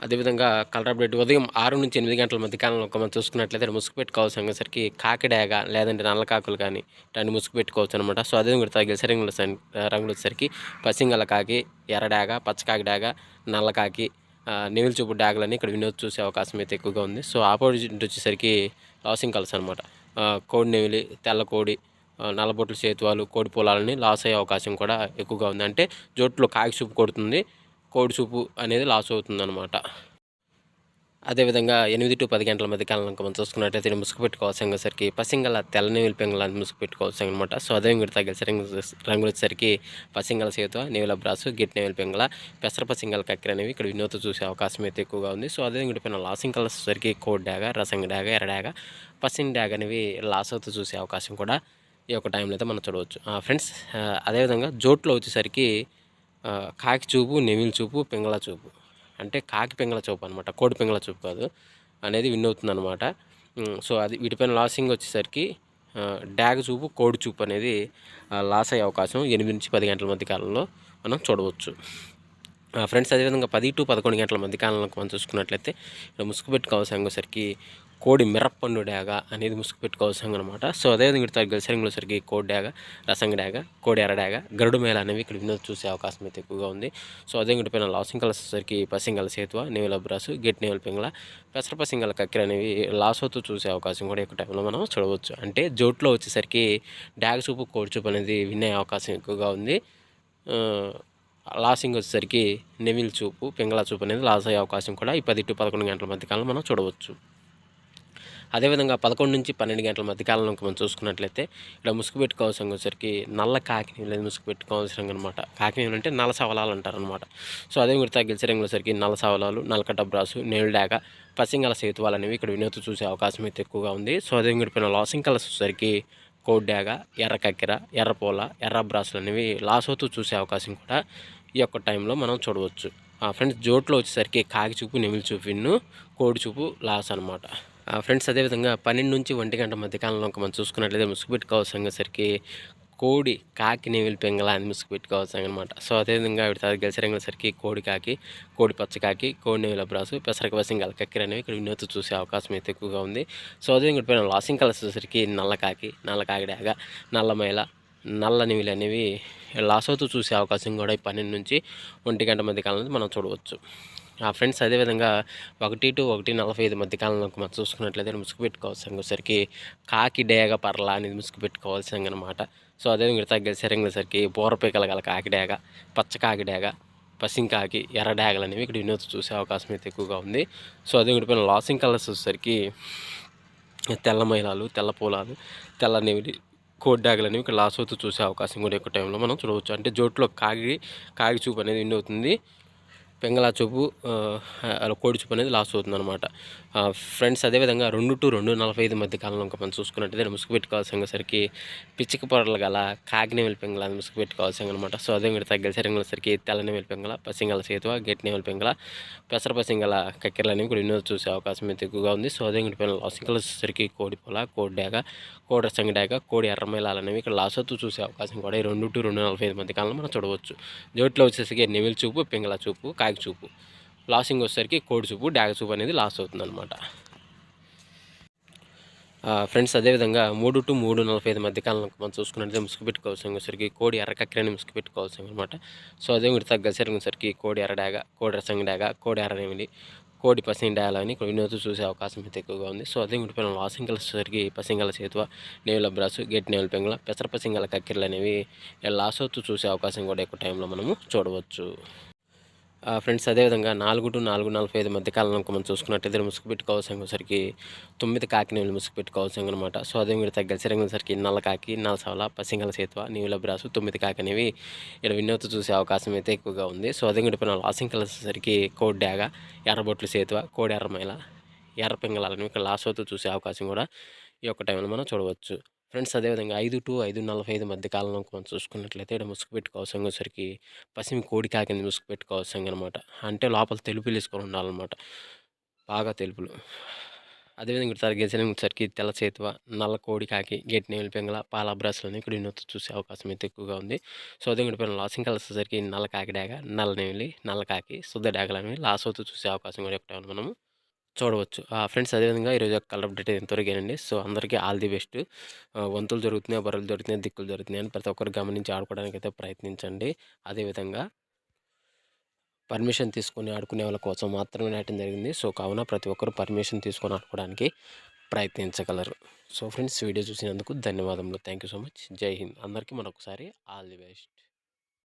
అదేవిధంగా colour update ఉదయం 6-8 గంటల మధ్య కాలంలో మనం చూసుకున్నట్లయితే ముసుగు పెట్టుకోవాల్సి అనేసరికి కాకిడాగ లేదంటే నల్ల కాకులు కానీ ఇట్లాంటి ముసుగు పెట్టుకోవచ్చు అనమాట. సో అదేవిధంగా తగిలిసే రంగులు వచ్చేసరికి పసింగల కాకి, ఎర్రడాగ, పచ్చకాకి డాగ, నల్ల కాకి, నెమిలి చూపు డాగలని ఇక్కడ వినోద్ చూసే అవకాశం అయితే ఎక్కువగా ఉంది. సో ఆపోజిట్ వచ్చేసరికి లాసింగ్ కలర్స్ అనమాట. కోడి నెమిలి, తెల్ల కోడి, నల్లబొట్లు సేతువాలు, కోడి పొలాలని లాస్ అయ్యే అవకాశం కూడా ఎక్కువగా ఉంది. అంటే జోట్లో కాకి చూపు కొడుతుంది, కోడి చూపు అనేది లాస్ అవుతుందన్నమాట. అదేవిధంగా 8-10 గంటల మధ్య కాలంలో మనం చూసుకున్నట్లయితే ముసుగు పెట్టుకోవాల్సి అనేసరికి పసింగల తెల్లనివిలి పెంగళాన్ని ముసుగు పెట్టుకోవాల్సి అనమాట. సో అదే మీరు తగిలిసే రంగులు వచ్చేసరికి పసింగల సేతువ, నేవుల బ్రాసు, గిట్ నేవుల పెంగళ, పెసర పసింగల కక్కెర అనేవి ఇక్కడ వినోద్ చూసే అవకాశం అయితే ఎక్కువగా ఉంది. సో అదే విడిపోయిన లాసింగ్ కలర్స్ వచ్చేసరికి కోడ్ డాగ, రసంగ డాగ, ఎర్రడాగ, పసింగ్ డాగ అనేవి లాస్ అవుతూ చూసే అవకాశం కూడా ఈ యొక్క టైంలో అయితే మనం చూడవచ్చు ఫ్రెండ్స్. అదేవిధంగా జోట్లో వచ్చేసరికి కాకి చూపు, నెమిలి చూపు, పింగళ చూపు, అంటే కాకి పింగళ చూపు అనమాట, కోడి పింగళ చూపు కాదు అనేది విన్ అవుతుంది అనమాట. సో అది వీటిపైన లాసింగ్ వచ్చేసరికి డాగ్ చూపు, కోడి చూపు అనేది లాస్ అయ్యే అవకాశం 8-10 గంటల మధ్య కాలంలో మనం చూడవచ్చు ఫ్రెండ్స్. అదేవిధంగా 10-11 గంటల మధ్య కాలంలో మనం చూసుకున్నట్లయితే ఇక్కడ ముసుగు పెట్టుకోవాల్సి అనేసరికి కోడి మిరప్పండు డాగ అనేది ముసుగు పెట్టుకోవాల్సి అనమాట. సో అదేవిధంగా ఇక్కడ గెలిసరికి కోడి డాగ, రసంగ డాగ, కోడి ఎర్ర డాగ, గరుడు మేళ అనేవి ఇక్కడ వినోద్ చూసే అవకాశం అయితే ఎక్కువగా ఉంది. సో అదే పైన లాసింగ్ కలర్స్ వచ్చేసరికి పసింగల సేతువ, నేవుల బ్రాసు, గెట్ నేవుల పింగళ, పెసర పసింగల కక్కెర అనేవి లాస్ అవుతూ చూసే అవకాశం కూడా ఎక్కువ టైంలో మనం చూడవచ్చు. అంటే జోట్లో వచ్చేసరికి డాగ్ చూపు, కోడి చూపు అనేది విన్ అయ్యే అవకాశం ఎక్కువగా ఉంది. లాసింగ్ వచ్చేసరికి నెమిల్ చూపు, పింగళ చూపు అనేది లాస్ అయ్యే అవకాశం కూడా ఈ 10-11 గంటల మధ్య కాలంలో మనం చూడవచ్చు. అదేవిధంగా 11-12 గంటల మధ్య కాలంలో మనం చూసుకున్నట్లయితే ఇక్కడ ముసుగు పెట్టుకోవాల్సిన వచ్చేసరికి నల్ల కాకిని లేదు ముసుగు పెట్టుకోవాల్సిన అనమాట. కాకిని అంటే నల్ల సవలాలు అంటారనమాట. సో అదే మీరు తగ్గిలిసే రంగులసరికి నల్ల సవలాలు, నల్లకట్ట బ్రాసు, నేవుల డాగ, పసింగల సేతువాలు అనేవి ఇక్కడ వినోద్ చూసే అవకాశం అయితే ఎక్కువగా ఉంది. సో అదే విడిపోయిన లాసింగ్ కలర్స్ వచ్చేసరికి కోడ్ డాగ, ఎర్ర కక్కెర, ఎర్ర పోల, ఎర్ర బ్రాసులు అనేవి లాస్ అవుతూ చూసే అవకాశం కూడా ఈ యొక్క టైంలో మనం చూడవచ్చు ఫ్రెండ్స్. జోట్లో వచ్చేసరికి కాకి చూపు, నెమిలి చూపు విన్ను, కోడి చూపు లాస్ అనమాట ఫ్రెండ్స్. అదేవిధంగా 12-1 గంట మధ్య కాలంలో మనం చూసుకున్నట్లయితే ముసుగు పెట్టుకోవాల్సరికి కోడి కాకి నెమిలి పెంగళ అని ముసుగు పెట్టుకోవాల్సి అనమాట. సో అదేవిధంగా గెలిచే రంగులసరికి కోడి కాకి, కోడి పచ్చకాకి, కోడి నెమిల బ్రాసు, పెసరక పసింగల కక్కెర అనేవి ఇక్కడ వినోద్ చూసే అవకాశం అయితే ఎక్కువగా ఉంది. సో అదేవిధంగా పైన లాసింగ్ కలర్స్ వచ్చేసరికి నల్ల కాకి, నల్ల కాకి డాగ, నల్ల మైల, నల్ల నెమిలి అనేవి లాస్ అవుతూ చూసే అవకాశం కూడా ఈ 12-1 గంట మధ్య కాలంలో మనం చూడవచ్చు ఫ్రెండ్స్. అదేవిధంగా 1-1:45 మధ్య కాలంలో మనం చూసుకున్నట్లయితే ముసుగు పెట్టుకోవాల్సి వచ్చేసరికి కాకి డేగ పర్ల అనేది ముసుగు పెట్టుకోవాల్సి అనమాట. సో అదేవిధంగా తగ్గలిసే రంగులసరికి బోరపీకల గల కాకి డేగ, పచ్చ కాకి డేగ, పసింకాకి, ఎర్ర డాగలు అనేవి ఇక్కడ వినోద్ చూసే అవకాశం అయితే ఎక్కువగా ఉంది. సో అదే పైన లాసింగ్ కలర్స్ వచ్చేసరికి తెల్ల మైలాలు, తెల్ల పూలాలు, తెల్ల నెమిలి, కోడి డాగలు అనేవి ఇక్కడ లాస్ అవుతూ చూసే అవకాశం కూడా ఎక్కువ టైంలో మనం చూడవచ్చు. అంటే జోట్లో కాకి చూపు అనేది విన్ అవుతుంది, పెంగళ చూపు, కోడి చూపు అనేది లాస్ అవుతుంది అనమాట ఫ్రెండ్స్. అదేవిధంగా 2-2:45 మధ్య కాలంలో ఇంకా మనం చూసుకున్నట్టయితే ముసుగు పెట్టుకోవాల్సరికి పిచ్చిక పొరలు గల కాకినేవెల పెంగళ అని ముసుగు పెట్టుకోవాల్సి అనమాట. సో అదే మీరు తగ్గలిసే రంగులసరికి తెల్లనేవెల పెంగళ, పసింగల సేతువ, గెట్ నేవెల పెంగళ, పెసర పసింగల కక్కెరలు అనేవి కూడా వినోద్ చూసే అవకాశం అయితే ఎక్కువగా ఉంది. సో అదే పైన లాసింగ్ వచ్చేసరికి కోడి పొల, కోడి డాగ, కోడి రసంగి డాగ, కోడి ఎర్రమైలాలు అనేవి ఇక్కడ లాస్ అవుతూ చూసే అవకాశం కూడా ఈ 2-2:45 మధ్య కాలంలో మనం చూడవచ్చు. జోట్లో వచ్చేసరికి నెమిలి చూపు, పింగళ చూపు, కాకి చూపు, లాసింగ్ వచ్చేసరికి కోడి చూపు, డాగ చూపు అనేది లాస్ అవుతుంది అనమాట ఫ్రెండ్స్. అదేవిధంగా 3-3:45 మధ్య కాలంలో మనం చూసుకున్నట్లయితే ముసుగు పెట్టుకోవాల్సిన వచ్చేసరికి కోడి ఎర్ర కక్కెరని ముసుగు పెట్టుకోవాల్సి అనమాట. సో అదే మీరు తగ్గసరికి కోడి ఎర్ర డాగ, కోడి రసంగి డాగ, కోడి ఎర్ర నెమిలి, కోడి పసింగ డాగ అని వినోద్ చూసే అవకాశం అయితే ఎక్కువగా ఉంది. సో అదే విడిపోయిన లాసింగ్ వచ్చేసరికి పసింగల సేతువ, నేవుల బ్రాసు, గెట్ నేవుల పెంగళ, పెసర పసింగల కక్కెరలు అనేవి లాస్ అవుతూ చూసే అవకాశం కూడా ఎక్కువ టైంలో మనము చూడవచ్చు ఫ్రెండ్స్. అదేవిధంగా 4-4:45 మధ్య కాలంలో మనం చూసుకున్నట్టయితే ముసుగు పెట్టుకోవాల్సరికి 9 కాకినేవులు ముసుగు పెట్టుకోవాల్సి అనమాట. సో అదే మీరు తగ్గలిసే రంగులసరికి నల్ల కాకి, నల్ల సవల, పసింగల సేతువ, నీవుల బ్రాసు, 9 కాకి అనేవి ఇక్కడ వినోద్ చూసే అవకాశం అయితే ఎక్కువగా ఉంది. సో అదే పైన లాసింగ్ కలర్సరికి కోడి డాగ, ఎర్రబొట్లు సేతువ, కోడి ఎర్రమైల, ఎర్ర పింగళాలను ఇక్కడ లాస్ అవుతూ చూసే అవకాశం కూడా ఈ యొక్క టైంలో మనం చూడవచ్చు ఫ్రెండ్స్. అదేవిధంగా 5-5:45 మధ్య కాలంలో మనం చూసుకున్నట్లయితే ఇక్కడ ముసుగు పెట్టుకోవాల్సిన వచ్చేసరికి పసిమి కోడి కాకిని ముసుగు పెట్టుకోవాల్సిన అనమాట. అంటే లోపల తెలుపులు వేసుకొని ఉండాలన్నమాట, బాగా తెలుపులు. అదేవిధంగా ఇక్కడ గెజలింగ్ వచ్చేసరికి తెల్ల చేతువ, నల్ల కోడి కాకి, గేట్ నెమిలి పింగళ, పాల బ్రాస్లని ఇక్కడ ఇన్నొత్తు చూసే అవకాశం అయితే ఎక్కువగా ఉంది. సో అదే ఇక్కడ లాసింగ్ కలర్స్ వచ్చేసరికి నల్ల కాకి డాగ, నల్ల నెమిలి, నల్ల కాకి, శుద్ధ డాగలు అనేవి లాస్ అవుతూ చూసే అవకాశం కూడా ఎక్కువ మనము చూడవచ్చు. ఫ్రెండ్స్ అదేవిధంగా ఈరోజు యొక్క కలర్ అప్డేట్ ఇంతవరకేనండి. సో అందరికీ ఆల్ ది బెస్ట్. వంతులు జరుగుతున్నాయి, బర్రెలు జరుగుతున్నాయి, దిక్కులు జరుగుతున్నాయి అని ప్రతి ఒక్కరు గమనించి ఆడుకోవడానికి అయితే ప్రయత్నించండి. అదేవిధంగా పర్మిషన్ తీసుకొని ఆడుకునే వాళ్ళ కోసం మాత్రమే నాటడం జరిగింది. సో కావున ప్రతి ఒక్కరు పర్మిషన్ తీసుకొని ఆడుకోవడానికి ప్రయత్నించగలరు. సో ఫ్రెండ్స్ వీడియో చూసినందుకు ధన్యవాదములు. Thank you so much. జై హింద్. అందరికీ మరొకసారి ఆల్ ది బెస్ట్.